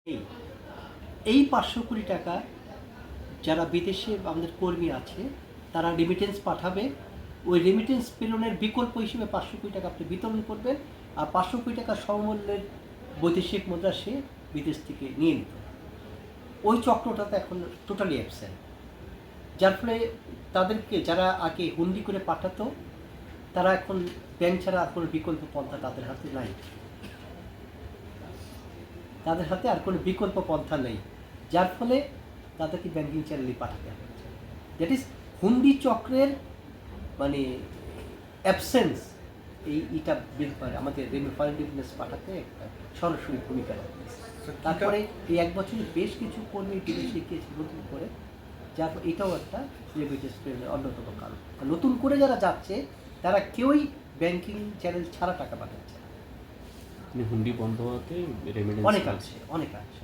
এই এই 500 কোটি টাকা যারা বিদেশে আমাদের কর্মী আছে তারা রেমিটেন্স পাঠাবে। ওই রেমিটেন্স প্রেরণের বিকল্প হিসেবে 500 কোটি টাকা আপনি বিতরণ করবেন, আর 500 কোটি টাকা সমমূল্যের বৈদেশিক মুদ্রা সে বিদেশ থেকে নিয়ে নিত। ওই চক্রটাতে এখন টোটালি অ্যাবসেন্ট, যার ফলে তাদেরকে যারা আগে হুন্ডি করে পাঠাতো তারা এখন ব্যাংক ছাড়া আর কোনো বিকল্প পন্থা তাদের হাতে নাই, তাদের হাতে আর কোনো বিকল্প পন্থা নেই, যার ফলে তাদেরকে ব্যাংকিং চ্যানেলে পাঠাতে হচ্ছে। দ্যাট ইজ হুন্ডি চক্রের মানে অ্যাবসেন্স এইটা বের করে আমাদের ফরেন রেমিটেন্স পাঠাতে একটা সরাসরি ভূমিকা রাখতেছে। তারপরে এই এক বছরে বেশ কিছু কর্মী বিদেশে গিয়েছে নতুন করে, যার এটাও একটা রেমিটেন্স প্রেরণের অন্যতম কারণ। নতুন করে যারা যাচ্ছে তারা কেউই ব্যাংকিং চ্যানেল ছাড়া টাকা পাঠাচ্ছে, হুন্ডি বন্ধ হওয়াতে অনেক আছে।